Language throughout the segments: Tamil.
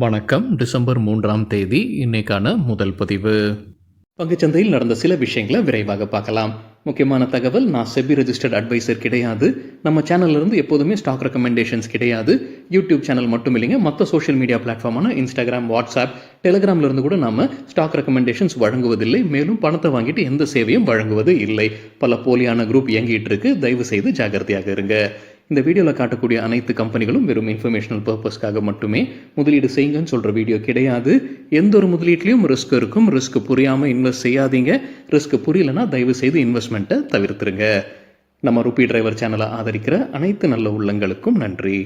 வணக்கம். டிசம்பர் 3ஆம் தேதி இன்னைக்கான முதல் பதிவு. பங்குச்சந்தையில் நடந்த சில விஷயங்களை விரைவாக பார்க்கலாம். முக்கியமான தகவல், நான் செபி ரெஜிஸ்டர்ட் அட்வைசர் கிடையாது. நம்ம சேனல்ல இருந்து எப்போதுமே ஸ்டாக் ரெக்கமெண்டேஷன்ஸ் கிடையாது. யூடியூப் சேனல் மட்டும் இல்லைங்க, மற்ற சோஷியல் மீடியா பிளாட்ஃபார்மான இன்ஸ்டாகிராம், வாட்ஸ்அப், டெலிகிராம்ல இருந்து கூட நம்ம ஸ்டாக் ரெக்கமெண்டேஷன்ஸ் வழங்குவதில்லை. மேலும் பணத்தை வாங்கிட்டு எந்த சேவையும் வழங்குவது இல்லை. பல போலியான குரூப் இயங்கிட்டு இருக்கு. தயவு செய்து ஜாகிரதையாக இருங்க. இந்த வீடியோவில் காட்டக்கூடிய அனைத்து கம்பெனிகளும் வெறும் இன்ஃபர்மேஷனல் பர்பஸ்க்காக மட்டுமே முதலீடு செய்யுங்கன்னு சொல்கிற வீடியோ கிடையாது. எந்த ஒரு முதலீட்லையும் ரிஸ்க் இருக்கும். ரிஸ்க் புரியாமல் இன்வெஸ்ட் செய்யாதீங்க. ரிஸ்க் புரியலன்னா தயவு செய்து இன்வெஸ்ட்மெண்ட்டை தவிர்த்துருங்க. நம்ம ருபி டிரைவர் சேனலை ஆதரிக்கிற அனைத்து நல்ல உள்ளங்களுக்கும் நன்றி.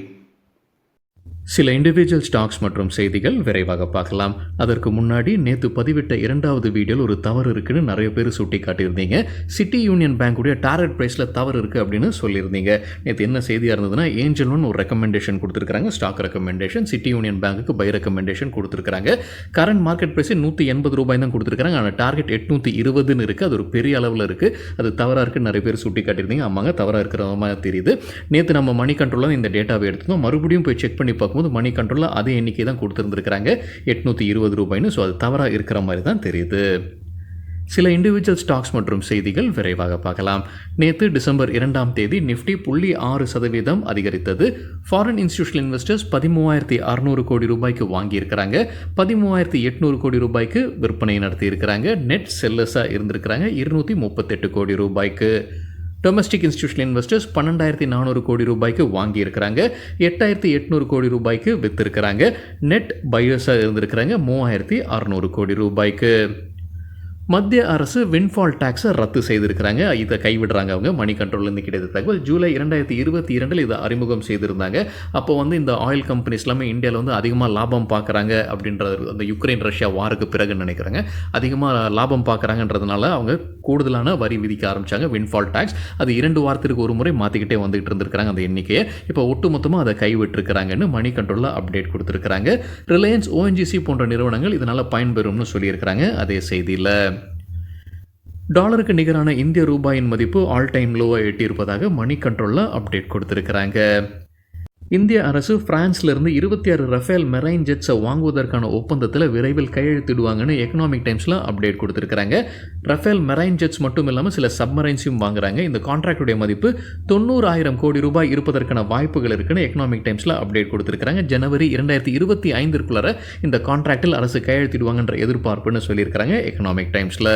சில இண்டிவிஜுவல் ஸ்டாக்ஸ் மற்றும் செய்திகள் விரைவாக பார்க்கலாம். அதற்கு முன்னாடி நேற்று பதிவிட்ட 2வது வீடியோவில் ஒரு தவறு இருக்குன்னு நிறைய பேர் சுட்டி காட்டியிருந்தீங்க. சிட்டி யூனியன் பேங்குடைய டார்கெட் ப்ரைஸில் தவறு இருக்குது அப்படின்னு சொல்லியிருந்தீங்க. நேற்று என்ன செய்தியாக இருந்ததுன்னா, ஏஞ்சல் ஒன் ஒரு ரெக்கமெண்டேஷன் கொடுத்துருக்காங்க, ஸ்டாக் ரெக்கமெண்டேஷன். சிட்டி யூனியன் பேங்குக்கு பை ரெக்கமெண்டேஷன் கொடுத்துருக்காங்க. கரண்ட் மார்க்கெட் ப்ரைஸ் 180 ரூபாய் தான் கொடுத்துருக்காங்க. ஆனால் டார்கெட் 820 இருக்குது. அது ஒரு பெரிய அளவில் இருக்குது. அது தவறாக இருக்குன்னு நிறைய பேர் சுட்டி காட்டியிருந்தீங்க. ஆமாங்க, தவறாக இருக்கிற மாதிரி தெரியுது. நேற்று நம்ம மணி கண்ட்ரோலில் இந்த டேட்டாவை எடுத்துக்கோம். மறுபடியும் போய் செக் பண்ணி பார்க்கும்போது மணி கண்ட்ரோலில் அதே எண்ணிக்கை தான் கொடுத்துருந்துருக்காங்க, 820 ரூபாய்னு. ஸோ அது தவறாக இருக்கிற மாதிரி தான் தெரியுது. சில இண்டிவிஜுவல் ஸ்டாக்ஸ் மற்றும் செய்திகள் விரைவாக பார்க்கலாம். நேற்று டிசம்பர் 2ஆம் தேதி நிஃப்டி 0.6% அதிகரித்தது. ஃபாரின் இன்ஸ்டிடியூஷனல் இன்வெஸ்டர்ஸ் 13,600 கோடி ரூபாய்க்கு வாங்கியிருக்கிறாங்க. 13,800 கோடி ரூபாய்க்கு விற்பனை நடத்தியிருக்கிறாங்க. நெட் செல்லர்ஸாக இருந்திருக்கிறாங்க 238 கோடி ரூபாய்க்கு. டொமஸ்டிக் இன்ஸ்டிடியூஷனல் இன்வெஸ்டர்ஸ் 12,400 கோடி ரூபாய்க்கு வாங்கியிருக்கிறாங்க. 8,800 கோடி ரூபாய்க்கு விற்றுருக்கிறாங்க. நெட் பையர்ஸாக இருந்திருக்கிறாங்க 3,600 கோடி ரூபாய்க்கு. மத்திய அரசு வின்ஃபால் டேக்ஸை ரத்து செய்திருக்கிறாங்க. இதை கைவிடுறாங்க அவங்க. மணி கண்ட்ரோல்லேருந்து கிடைத்த தகவல். ஜூலை 2022 இதை அறிமுகம் செய்திருந்தாங்க. அப்போ இந்த ஆயில் கம்பெனிஸ் எல்லாமே இந்தியாவில் அதிகமாக லாபம் பார்க்குறாங்க அப்படின்றது அந்த யுக்ரைன் ரஷ்யா வாருக்கு பிறகு நினைக்கிறாங்க. அதிகமாக லாபம் பார்க்குறாங்கன்றதுனால அவங்க கூடுதலான வரி விதிக்க ஆரம்பித்தாங்க, வின்ஃபால் டேக்ஸ். அது 2 வாரத்திற்கு ஒரு முறை மாற்றிக்கிட்டே வந்துகிட்டு இருந்திருக்கிறாங்க அந்த எண்ணிக்கையை. இப்போ ஒட்டுமொத்தமாக அதை கைவிட்டிருக்கிறாங்கன்னு மணி கண்ட்ரோலில் அப்டேட் கொடுத்துருக்காங்க. ரிலையன்ஸ், ஓஎன்ஜிசி போன்ற நிறுவனங்கள் இதனால் பயன்பெறும்னு சொல்லியிருக்கிறாங்க அதே செய்தியில். டாலருக்கு நிகரான இந்திய ரூபாயின் மதிப்பு ஆல் டைம் லோவை எட்டியிருப்பதாக மணி கண்ட்ரோலில் அப்டேட் கொடுத்துருக்கிறாங்க. இந்திய அரசு பிரான்ஸ்லேருந்து 26 ரஃபேல் மெரைன் ஜெட்ஸை வாங்குவதற்கான ஒப்பந்தத்தில் விரைவில் கையெழுத்திடுவாங்கன்னு எக்கனாமிக் டைம்ஸில் அப்டேட் கொடுத்துருக்காங்க. ரஃபேல் மெரைன் ஜெட்ஸ் மட்டும் இல்லாமல் சில சப்மரைன்ஸையும் வாங்குறாங்க. இந்த கான்ட்ராக்டுடைய மதிப்பு 90,000 கோடி ரூபாய் இருப்பதற்கான வாய்ப்புகள் இருக்குன்னு எக்கனாமிக் டைம்ஸில் அப்டேட் கொடுத்துருக்காங்க. ஜனவரி 2025 இந்த கான்ட்ராக்டில் அரசு கையெழுத்திடுவாங்கன்ற எதிர்பார்ப்புன்னு சொல்லியிருக்கிறாங்க எக்கனாமிக் டைம்ஸில்.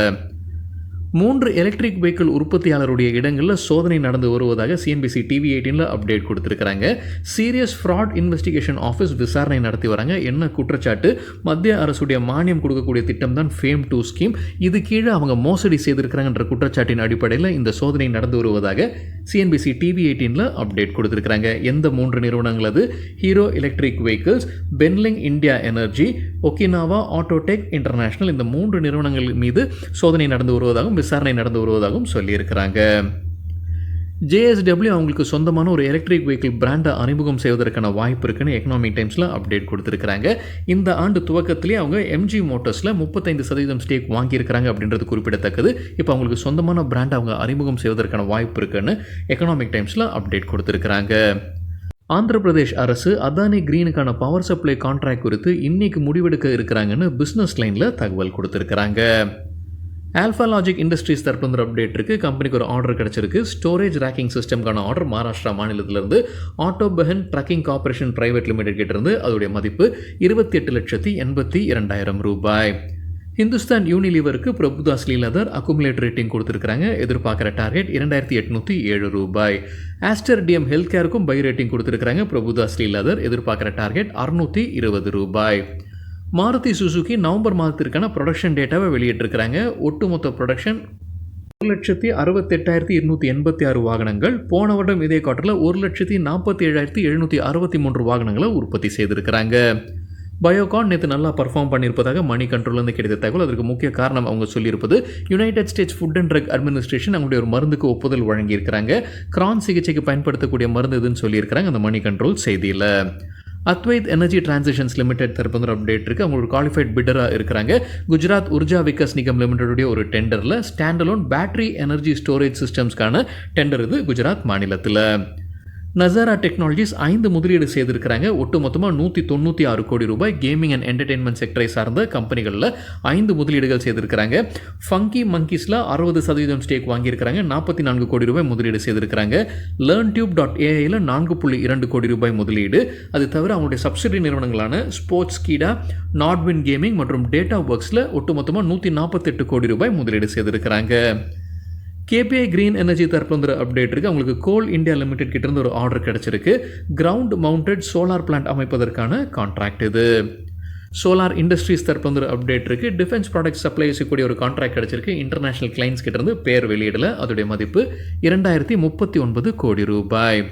3 எலக்ட்ரிக் வெஹிக்கிள் உற்பத்தியாளருடைய இடங்களில் சோதனை நடந்து வருவதாக சிஎன்பிசி டிவி 18 அப்டேட் கொடுத்துருக்காங்க. சீரியஸ் ஃப்ராட் இன்வெஸ்டிகேஷன் ஆஃபீஸ் விசாரணை நடத்தி வராங்க. என்ன குற்றச்சாட்டு? மத்திய அரசுடைய மானியம் கொடுக்கக்கூடிய திட்டம் தான் ஃபேம் 2 ஸ்கீம். இது கீழே அவங்க மோசடி செய்திருக்கிறாங்கன்ற குற்றச்சாட்டின் அடிப்படையில் இந்த சோதனை நடந்து வருவதாக சிஎன்பிசி டிவி 18 அப்டேட் கொடுத்துருக்காங்க. எந்த 3 நிறுவனங்கள் அது? Hero electric vehicles, Benling India energy, Okinawa autotech international. இந்த 3 நிறுவனங்கள் மீது சோதனை நடந்து வருவதாகவும் விசாரணை நடந்து வருவதாகவும் சொல்லியிருக்கிறாங்க. JSW அவங்களுக்கு சொந்தமான ஒரு எலக்ட்ரிக் வெஹிக்கிள் பிராண்டை அறிமுகம் செய்வதற்கான வாய்ப்பு இருக்குன்னு எக்கனாமிக் டைம்ஸில் அப்டேட் கொடுத்துருக்காங்க. இந்த ஆண்டு துவக்கத்திலே அவங்க MG மோட்டார்ஸில் 35% ஸ்டேக் வாங்கியிருக்கிறாங்க அப்படின்றது குறிப்பிடத்தக்கது. இப்போ அவங்களுக்கு சொந்தமான பிராண்டை அவங்க அறிமுகம் செய்வதற்கான வாய்ப்பு இருக்குன்னு எக்கனாமிக் டைம்ஸில் அப்டேட் கொடுத்துருக்காங்க. ஆந்திர பிரதேஷ் அரசு அதானி கிரீனுக்கான பவர் சப்ளை கான்ட்ராக்ட் குறித்து இன்னைக்கு முடிவெடுக்க இருக்கிறாங்கன்னு பிஸ்னஸ் லைனில் தகவல் கொடுத்துருக்காங்க. ஆல்ஃபா லாஜிக் இண்டஸ்ட்ரீஸ் தரப்பு அப்டேட் இருக்குது. கம்பெனிக்கு ஒரு ஆர்டர் கிடச்சிருக்கு. ஸ்டோரேஜ் ரேக்கிங் சிஸ்டம்கான ஆர்டர் மகாராஷ்டிரா மாநிலத்திலிருந்து Autobahn trucking corporation private limited கிட்டேருந்து. அதோடைய மதிப்பு 28,82,000 ரூபாய். ஹிந்துஸ்தான் யூனிலீவருக்கு பிரபுதாஸ் லீலதர் அக்குமுலேட் ரேட்டிங் கொடுத்துருக்காங்க. எதிர்பார்க்குற டார்கெட் 2,807 ரூபாய். ஆஸ்டர் டிஎம் ஹெல்த் கேருக்கும் பை ரேட்டிங் கொடுத்துருக்காங்க பிரபுதாஸ் லீலதர். எதிர்பார்க்குற டார்கெட் 620 ரூபாய். மாருதி சுசுகி நவம்பர் மாதத்திற்கான ப்ரொடக்ஷன் டேட்டாவை வெளியிட்டிருக்கிறாங்க. ஒட்டுமொத்த ப்ரொடக்ஷன் 1,68,286 வாகனங்கள். போன வருடம் இதே குவார்ட்டரில் 1,47,763 வாகனங்களை உற்பத்தி செய்திருக்கிறாங்க. பயோகான் நேற்று நல்லா பர்ஃபார்ம் பண்ணியிருப்பதாக மணி கண்ட்ரோல்லேருந்து கிடைத்த தகவல். அதற்கு முக்கிய காரணம் அவங்க சொல்லியிருப்பது, United States food and drug administration அவங்களுடைய ஒரு மருந்துக்கு ஒப்புதல் வழங்கியிருக்கிறாங்க. கிரான் சிகிச்சைக்கு பயன்படுத்தக்கூடிய மருந்து இதுன்னு சொல்லியிருக்கிறாங்க அந்த மணி கண்ட்ரோல் செய்தியில். அத்வைத் எனர்ஜி டிரான்சிஷன்ஸ் லிமிடெட் தரப்பு அப்டேட் இருக்குது. அவங்க ஒரு குவாலிஃபைட் பிட்டராக இருக்கிறாங்க. குஜராத் உர்ஜா விகாஸ் நிகம் லிமிடெடுடைய ஒரு டெண்டரில் ஸ்டாண்டலோன் பேட்டரி எனர்ஜி ஸ்டோரேஜ் சிஸ்டம்ஸ்க்கான டெண்டர் இது குஜராத் மாநிலத்தில். நசாரா டெக்னாலஜிஸ் 5 முதலீடு செய்திருக்கிறாங்க. ஒட்டு மொத்தமாக 196 கோடி ரூபாய். கேமிங் அண்ட் என்டர்டெயின்மெண்ட் செக்டரை சார்ந்த கம்பெனிகளில் 5 முதலீடுகள் செய்திருக்கிறாங்க. ஃபங்கி மங்கீஸில் 60% ஸ்டேக் வாங்கியிருக்கிறாங்க. 44 கோடி ரூபாய் முதலீடு செய்திருக்கிறாங்க. LearnTube.aiயில் 4.2 கோடி ரூபாய் முதலீடு. அது தவிர அவங்களுடைய சப்சிடரி நிறுவனங்களான ஸ்போர்ட்ஸ் கீடா, நாட்வின் கேமிங் மற்றும் டேட்டா ஒர்க்ஸில் ஒட்டுமொத்தமாக 148 கோடி ரூபாய் முதலீடு செய்திருக்கிறாங்க. கேபிஐ கிரீன் எனர்ஜி தரப்புல அப்டேட் இருக்குது. அவங்களுக்கு கோல் இந்தியா லிமிடெட் கிட்டேருந்து ஒரு ஆர்டர் கிடச்சிருக்கு. கிரவுண்ட் மவுண்டட் சோலார் பிளான்ட் அமைப்பதற்கான கான்ட்ராக்ட் இது. சோலார் இண்டஸ்ட்ரீஸ் தரப்புல அப்டேட் இருக்குது. டிஃபென்ஸ் ப்ராடக்ட் சப்ளை செய்யக்கூடிய ஒரு கான்ட்ராக்ட் கிடச்சிருக்கு. இன்டர்நேஷனல் கிளைண்ட்ஸ் கிட்டேருந்து பேர் வெளியிடல. அதோடைய மதிப்பு 2039 கோடி ரூபாய்.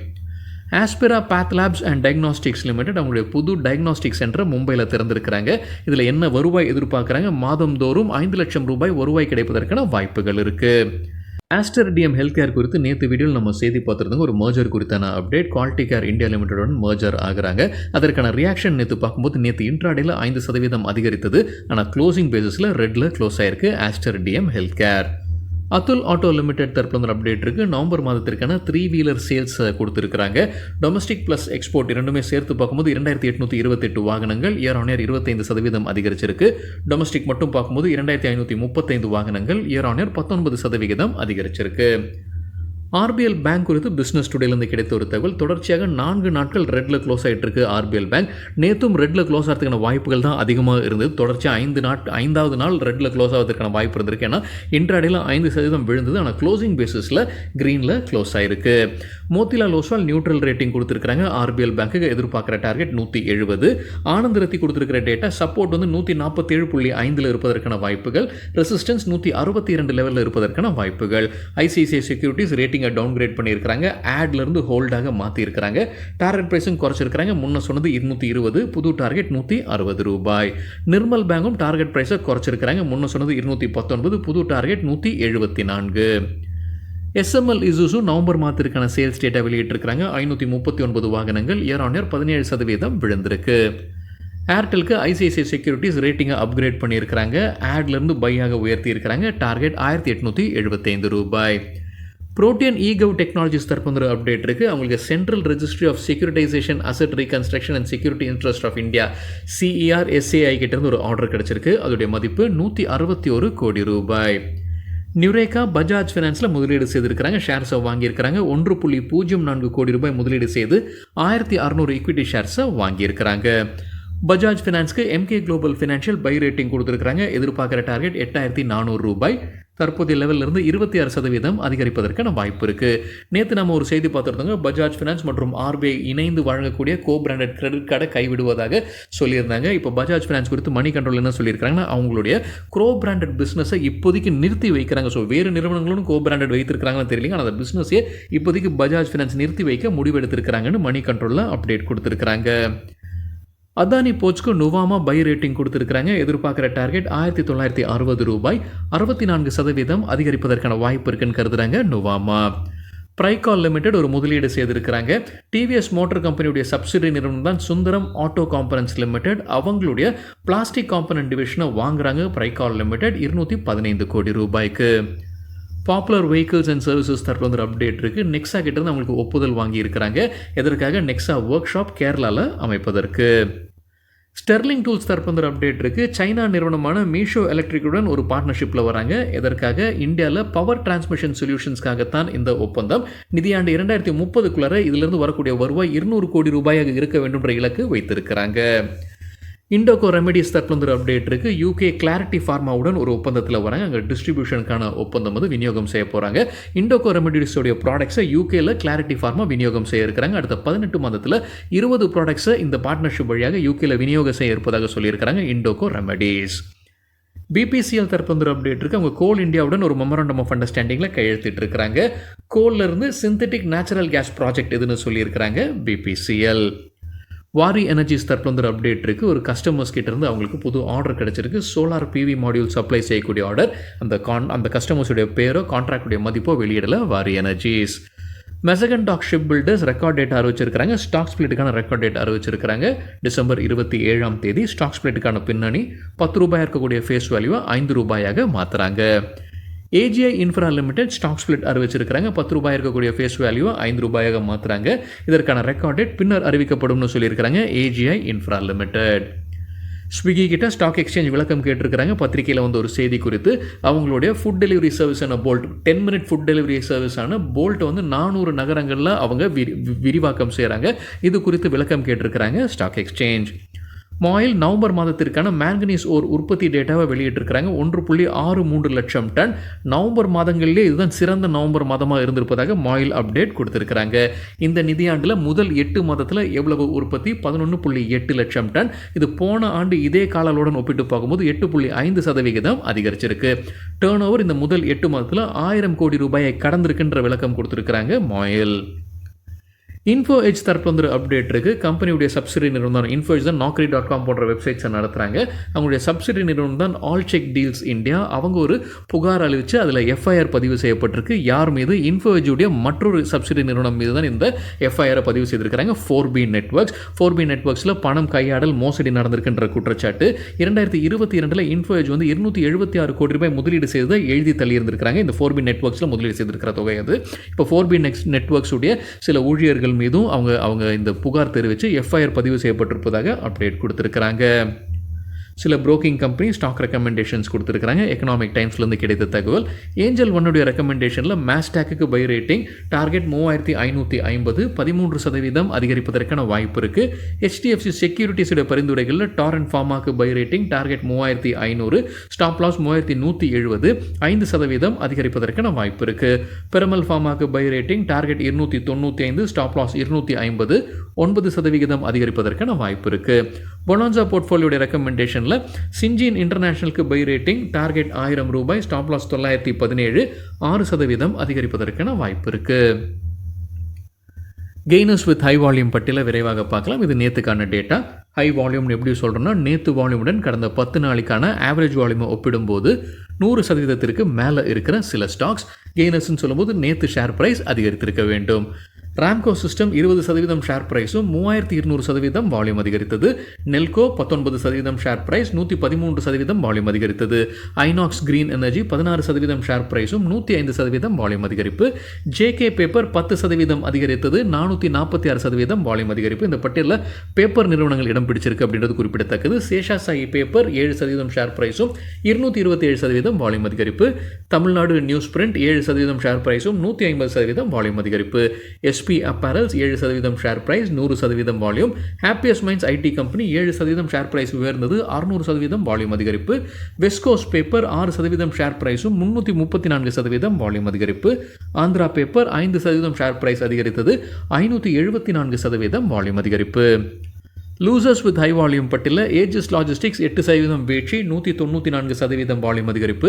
ஆஸ்பிரா பேத் லேப்ஸ் அண்ட் டயக்னாஸ்டிக்ஸ் லிமிடெட் அவங்களுடைய புது டயக்னாஸ்டிக் சென்டரை மும்பையில் திறந்திருக்கிறாங்க. இதில் என்ன வருவாய் எதிர்பார்க்குறாங்க? மாதந்தோறும் 5 லட்சம் ரூபாய் வருவாய் கிடைப்பதற்கான வாய்ப்புகள் இருக்குது. ஆஸ்டர் டிஎம் ஹெல்த் கேர் குறித்து நேற்று வீடியோவில் நம்ம செய்தி பார்த்துருந்தோங்க. ஒரு மர்ஜர் குறித்தான அப்டேட். குவாலிட்டி கேர் இந்தியா லிமிடெடுடன் மர்ஜர் ஆகிறாங்க. அதற்கான ரியாக்ஷன் நேற்று பார்க்கும்போது நேற்று இன்ட்ராடேல 5% அதிகரித்தது. ஆனால் க்ளோசிங் பேசிஸில் ரெட்டில் க்ளோஸ் ஆயிருக்கு Aster DM health care. Atul auto limited தரப்புல ஒரு அப்டேட் இருக்குது. நவம்பர் மாதத்திற்கான 3 வீலர் சேல்ஸ் கொடுத்துருக்காங்க. டொமஸ்டிக் ப்ளஸ் எக்ஸ்போர்ட் இரண்டுமே சேர்த்து பார்க்கும்போது 2828 வாகனங்கள் இயர் ஆன் இயர் 25% அதிகரிச்சிருக்கு. டொமஸ்டிக் மட்டும் பார்க்கும்போது 2535 வாகனங்கள் இயர் ஆன் இயர் 19% அதிகரிச்சிருக்கு. ஆர்பிஎல் பேங்க் குறித்து பிஸ்னஸ் டுடேலேருந்து கிடைத்த ஒரு தகவல். தொடர்ச்சியாக 4 நாட்கள் ரெட்டில் க்ளோஸ் ஆகிட்டு இருக்கு ஆர்பிஎல் பேங்க். நேற்றும் ரெட்டில் க்ளோஸ் ஆகிறதுக்கான வாய்ப்புகள் தான் அதிகமாக இருந்தது. தொடர்ச்சியாக 5வது நாள் ரெட்டில் க்ளோஸ் ஆகிறதுக்கான வாய்ப்பு இருந்திருக்கு. ஏன்னா இன்ட்ராடேல 5% விழுந்தது. ஆனால் க்ளோசிங் பேசிஸில் க்ரீனில் க்ளோஸ் ஆயிருக்கு. மோத்திலால் ஓஸ்வால் நியூட்ரல் ரேட்டிங் கொடுத்துருக்காங்க. ஆர்பிஎல் பேங்க்குக்கு எதிர்பார்க்குற டார்கெட் 170. ஆனந்த் ரத்தி கொடுத்துருக்கிற டேட்டா சப்போர்ட் 147.5 இருப்பதற்கான வாய்ப்புகள். ரெசிஸ்டன்ஸ் 162 லெவலில் இருப்பதற்கான வாய்ப்புகள். ஐசிஐசிஐ செக்யூரிட்டிஸ் ரேட்டிங் டவுன்கிரேட் பண்ணியிருக்காங்க. ஆட்ல இருந்து ஹோல்டாக மாற்றிருக்கிறாங்க. டார்கெட் பிரைஸும் குறைச்சிருக்காங்க. முன்ன சொன்னது 220, புது டார்கெட் 160 ரூபாய். நிர்மல் பேங்கும் டார்கெட் பிரைஸை குறைச்சிருக்கிறாங்க. முன்ன சொன்னது 219, புது டார்கெட் 174. எஸ்எம்எல் இசுசு நவம்பர் மாதத்திற்கான சேல்ஸ் டேட்டா வெளியிட்டிருக்கிறாங்க. 539 வாகனங்கள் இயர் ஆன் இயர் 17% விழுந்திருக்கு. ஏர்டெலுக்கு ஐசிஐசிஐ செக்யூரிட்டிஸ் ரேட்டிங்கை அப்கிரேட் பண்ணியிருக்கிறாங்க. ஆட்லேருந்து பையாக உயர்த்தி இருக்கிறாங்க. டார்கெட் 1875 ரூபாய். புரோட்டியன் ஈகவ் டெக்னாலஜிஸ் தரப்பு அப்டேட் இருக்குது. அவங்களுக்கு central registry of securitisation asset reconstruction and security interest of India CERSAI கிட்டேருந்து ஒரு ஆர்டர் கிடச்சிருக்கு. அதோடைய மதிப்பு 161 கோடி ரூபாய். நியூரேகா பஜாஜ் ஃபினான்ஸில் முதலீடு செய்திருக்கிறாங்க. ஷேர்ஸை வாங்கியிருக்கிறாங்க. 1.04 கோடி ரூபாய் முதலீடு செய்து 1600 ஈக்விட்டி ஷேர்ஸை வாங்கியிருக்கிறாங்க. பஜாஜ் ஃபினான்ஸ்க்கு Emkay global financial buy rating கொடுத்துருக்காங்க. எதிர்பார்க்குற டார்கெட் 8400 ரூபாய். தற்போதைய லெவலிருந்து 26% அதிகரிப்பதற்கான வாய்ப்பு இருக்குது. நேற்று நம்ம ஒரு செய்தி பார்த்துருந்தோங்க. பஜாஜ் ஃபினான்ஸ் மற்றும் RBI இணைந்து வழங்கக்கூடிய கோ பிராண்டட் கிரெடிட் கார்டை கைவிடுவதாக சொல்லியிருந்தாங்க. இப்போ பஜாஜ் ஃபினான்ஸ் குறித்து மணி கண்ட்ரோல் என்ன சொல்லியிருக்காங்கன்னா, அவங்களுடைய கோ பிராண்டட் பிஸ்னஸை இப்போதைக்கு நிறுத்தி வைக்கிறாங்க. ஸோ வேறு நிறுவனங்களும் கோ பிராண்டட் வைத்திருக்கிறாங்கன்னு தெரியல. ஆனால் அந்த பிஸ்னஸே இப்போதைக்கு பஜாஜ் ஃபினான்ஸ் நிறுத்தி வைக்க முடிவெடுத்திருக்கிறாங்கன்னு மணி கண்ட்ரோலில் அப்டேட் கொடுத்துருக்காங்க. அதானி போர்ட்ஸ்க்கு நுவாமா பை ரேட்டிங் கொடுத்துருக்காங்க. எதிர்பார்க்குற டார்கெட் 1960 ரூபாய். 64% அதிகரிப்பதற்கான வாய்ப்பு இருக்குன்னு கருதுறாங்க நுவாமா. பிரைகால் லிமிடெட் ஒரு முதலீடு செய்திருக்கிறாங்க. டிவிஎஸ் மோட்டார் கம்பெனியுடைய சப்சிடரி நிறுவனம் தான் சுந்தரம் ஆட்டோ காம்பனன்ட்ஸ் லிமிடெட். அவங்களுடைய பிளாஸ்டிக் காம்பனன்ட் டிவிஷனை வாங்குறாங்க பிரைகால் லிமிடெட் 215 கோடி ரூபாய்க்கு. பாப்புலர் வெஹிக்கிள்ஸ் அண்ட் சர்வீசஸ் தரப்புல அப்டேட் இருக்குது. நெக்ஸா கிட்டேருந்து அவங்களுக்கு ஒப்புதல் வாங்கியிருக்கிறாங்க. எதற்காக? நெக்ஸா ஒர்க் ஷாப் கேரளாவில் அமைப்பதற்கு. ஸ்டெர்லிங் டூல்ஸ் தரப்புல அப்டேட் இருக்குது. சைனா நிறுவனமான மீஷோ எலக்ட்ரிக்குடன் ஒரு பார்ட்னர்ஷிப்பில் வராங்க. எதற்காக? இந்தியாவில் பவர் டிரான்ஸ்மிஷன் சொல்யூஷன்ஸ்க்காகத்தான் இந்த ஒப்பந்தம். நிதியாண்டு 2030க்குள்ளார இதிலிருந்து வரக்கூடிய வருவாய் 200 கோடி ரூபாயாக இருக்க வேண்டும்ன்ற இலக்கு வைத்திருக்கிறாங்க. இண்டோகோ ரெமெடிஸ் தரப்புல அப்டேட் இருக்குது. UK கிளாரிட்டி ஃபார்மாவுடன் ஒரு ஒப்பந்தத்தில் வராங்க. அங்கே டிஸ்ட்ரிபியூஷனுக்கான ஒப்பந்தம் விநியோகம் செய்ய போகிறாங்க. இண்டோகோ ரெமெடிஸோடைய ப்ராடக்ட்ஸை UKல கிளாரிட்டி ஃபார்மா விநியோகம் செய்ய இருக்கிறாங்க. அடுத்த 18 மாதத்தில் 20 ப்ராடக்ட்ஸை இந்த பார்ட்னர்ஷிப் வழியாக UKல விநியோகம் செய்ய இருப்பதாக சொல்லியிருக்கிறாங்க இண்டோகோ ரெமெடிஸ். BPCL தரப்புல அப்டேட் இருக்குது. அவங்க கோல் இந்தியாவுடன் ஒரு மெமரண்டம் ஆஃப் அண்டர்ஸ்டாண்டிங்கில் கையெழுத்திட்டு இருக்கிறாங்க. கோல்லேருந்து சிந்தட்டிக் நேச்சுரல் கேஸ் ப்ராஜெக்ட் எதுன்னு சொல்லியிருக்கிறாங்க BPCL. வாரி எனர்ஜிஸ் தரப்புல அப்டேட் இருக்குது. ஒரு கஸ்டமர்ஸ் கிட்டேருந்து அவங்களுக்கு புது ஆர்டர் கிடச்சிருக்கு. சோலார் PV மாடியூல் சப்ளை செய்யக்கூடிய ஆர்டர். அந்த கஸ்டமர்ஸுடைய பேரோ கான்ட்ராக்டுடைய மதிப்போ வெளியிடல Waaree energies. Mazagon dock ship builders record date அறிவிச்சிருக்காங்க. ஸ்டாக் ஸ்பிளிட்டுக்கான ரெக்கார்ட் டேட் அறிவிச்சிருக்காங்க. டிசம்பர் 27 ஸ்டாக் ஸ்பிளிட்டுக்கான பின்னணி 10 ரூபாயாக இருக்கக்கூடிய ஃபேஸ் வேல்யூவை 5 ரூபாயாக மாற்றுறாங்க. AGI infra limited stock split அறிவிச்சிருக்கிறாங்க. 10 ரூபாய் இருக்கக்கூடிய ஃபேஸ் வேல்யூ 5 ரூபாயாக மாற்றுறாங்க. இதற்கான ரெக்கார்ட் டேட் பின்னர் அறிவிக்கப்படும்னு சொல்லியிருக்கிறாங்க ஏஜிஐ இன்ஃப்ரா லிமிடெட். ஸ்விக்கி கிட்ட ஸ்டாக் எக்ஸ்சேஞ்ச் விளக்கம் கேட்டிருக்கிறாங்க. பத்திரிகையில் வந்து ஒரு செய்தி குறித்து அவங்களுடைய ஃபுட் டெலிவரி சர்வீஸான போல்ட் 10 மினிட் ஃபுட் டெலிவரி சர்வீஸான போல்ட் வந்து 400 நகரங்களில் அவங்க விரிவாக்கம் செய்கிறாங்க. இது குறித்து விளக்கம் கேட்டிருக்கிறாங்க ஸ்டாக் எக்ஸ்சேஞ்ச். மாயில் நவம்பர் மாதத்திற்கான மேங்கனீஸ் ஓர் உற்பத்தி டேட்டாவை வெளியிட்டிருக்கிறாங்க. 1.63 லட்சம் டன். நவம்பர் மாதங்களிலே இதுதான் சிறந்த நவம்பர் மாதமாக இருந்திருப்பதாக மாயில் அப்டேட் கொடுத்திருக்கிறாங்க. இந்த நிதியாண்டில் முதல் 8 மாதத்தில் எவ்வளவு உற்பத்தி? 11.8 லட்சம் டன். இது போன ஆண்டு இதே காலங்களுடன் ஒப்பிட்டு பார்க்கும்போது 8.5% அதிகரிச்சிருக்கு. டேர்ன் ஓவர் இந்த முதல் 8 மாதத்தில் 1000 கோடி ரூபாயை கடந்திருக்குன்ற விளக்கம் கொடுத்திருக்கிறாங்க மாயில். இன்ஃபோ எட்ஜ் தரப்பில் வந்து அப்டேட் இருக்குது. கம்பெனியுடைய சப்சிடி நிறுவனம் தான் இன்ஃபோ எட்ஜ் தான் naukri.com போன்ற வெப்சைட்ஸை நடத்துகிறாங்க. அவங்களுடைய சப்சிடி நிறுவனம் தான் ஆல் செக் டீல்ஸ் இந்தியா. அவங்க ஒரு புகார் அளித்து அதில் எஃப்ஐஆர் பதிவு செய்யப்பட்டிருக்கு. யார் மீது? இன்ஃபோ எட்ஜுடைய மற்றொரு சப்சிடி நிறுவனம் மீது தான் இந்த எஃப்ஐஆரை பதிவு செய்திருக்கிறாங்க. 4B networks. 4B நெட்வொர்க்ஸில் பணம் கையாடல் மோசடி நடந்திருக்கின்ற குற்றச்சாட்டு. 2022 இன்ஃபோ எட்ஜ் வந்து 276 கோடி ரூபாய் முதலீடு செய்து எழுதி தள்ளியிருந்திருக்கிறாங்க. இந்த 4B நெட்வொர்க்ஸில் முதலீடு செய்திருக்கிற தொகை அது. இப்போ 4B நெட்வொர்க்ஸ் உடைய சில ஊழியர்கள் மீதும் அவங்க இந்த புகார் தெரிவித்து எஃப்ஐஆர் பதிவு செய்யப்பட்டிருப்பதாக அப்டேட் கொடுத்திருக்கிறாங்க. சில புரோக்கிங் கம்பெனி ஸ்டாக் ரெக்கமெண்டேஷன்ஸ் கொடுத்துருக்காங்க. எக்கனாமிக் டைம்ஸ்லேருந்து கிடைத்த தகவல். ஏஞ்சல் ஒன்னுடைய ரெக்கமெண்டேஷனில் மேஸ்டாக்கு பை ரேட்டிங் டார்கெட் 3550 13% அதிகரிப்பதற்கான வாய்ப்பு இருக்குது. HDFC செக்யூரிட்டிஸுடைய பரிந்துரைகளில் டாரன் ஃபார்மாக்கு buy rating target 3500 stop loss 3170 5% அதிகரிப்பதற்கான வாய்ப்பு இருக்குது. பெரமல் ஃபார்மாக்கு buy rating target 295 stop loss 250 9% அதிகரிப்பதற்கான வாய்ப்பு இருக்குது. பொனான்சா போர்ட்ஃபோலியோட ரெக்கமெண்டேஷன் சிஞ்சின் இன்டர்நேஷனலுக்கு பை ரேட்டிங் டார்கெட் 1000 ரூபாய் ஸ்டாப் லாஸ் 917 6% அதிகரிப்பதற்கான வாய்ப்பு இருக்கு. கெய்னர்ஸ் வித் ஹை வால்யூம் பட்டியலை விரைவாக பார்க்கலாம். இது நேற்றுக்கான டேட்டா. ஹை வால்யூம்னு எப்படி சொல்கிறோன்னா நேற்று வால்யூமுடன் கடந்த 10 நாளைக்கான ஆவரேஜ் வால்யூமை ஒப்பிடும்போது 100% மேலே இருக்கிற சில ஸ்டாக்ஸ். கெய்னர்ஸ்ன்னு சொல்லும்போது நேற்று ஷேர் ப்ரைஸ் அதிகரித்திருக்க வேண்டும். ராம்கோ சிஸ்டம் 20% ஷேர் ப்ரைஸும் 3200% வால்யூம் அதிகரித்தது. நெல்கோ 19% ஷேர் ப்ரைஸ் 113% வால்யூம் அதிகரித்தது. ஐநாக்ஸ் கிரீன் எனர்ஜி 16% ஷேர் ப்ரைஸும் 105% வால்யூம் அதிகரிப்பு. ஜேகே பேப்பர் 10% அதிகரித்தது. 446% வால்யூம் அதிகரிப்பு. இந்த பட்டியலில் பேப்பர் நிறுவனங்கள் இடம் பிடிச்சிருக்கு அப்படின்றது குறிப்பிடத்தக்கது. சேஷாசாயி பேப்பர் 7% ஷேர் ப்ரைஸும் 227% வால்யூம் அதிகரிப்பு. தமிழ்நாடு நியூஸ் பிரிண்ட் 7% ஷேர் ப்ரைஸும் 150% வால்யூம் அதிகரிப்பு. SP apparels 7% share price 100% volume. Happiest minds IT company 7% share price உயர்ந்தது 600% வால்யூம் அதிகரிப்பு. வெஸ்கோஸ் பேப்பர் 6% ஷேர் பிரைஸும் 334% வால்யூம் அதிகரிப்பு. ஆந்திரா பேப்பர் 5% ஷேர் பிரைஸ் அதிகரித்தது 574% வால்யூம் அதிகரிப்பு. லூசர்ஸ் வித் ஹை வால்யூம் பட்டியலில் ஏஜஸ் லாஜிஸ்டிக்ஸ் 8% வீழ்ச்சி 194% வால்யூம் அதிகரிப்பு.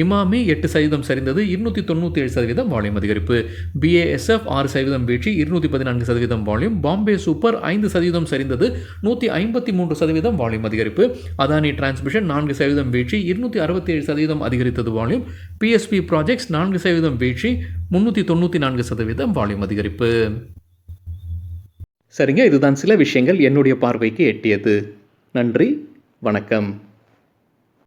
இமாமி 8% சரிந்தது 297% வால்யூம் அதிகரிப்பு. BASF 6% வீழ்ச்சி 214% வால்யூம். பாம்பே சூப்பர் 5% சரிந்தது 153% வால்யூம் அதிகரிப்பு. அதானி டிரான்ஸ்மிஷன் 4% வீழ்ச்சி 267% அதிகரித்தது வால்யூம். PSP ப்ராஜெக்ட்ஸ் 4% வீழ்ச்சி 394% வால்யூம் அதிகரிப்பு. சரிங்க, இதுதான் சில விஷயங்கள் என்னுடைய பார்வைக்கு எட்டியது. நன்றி, வணக்கம்.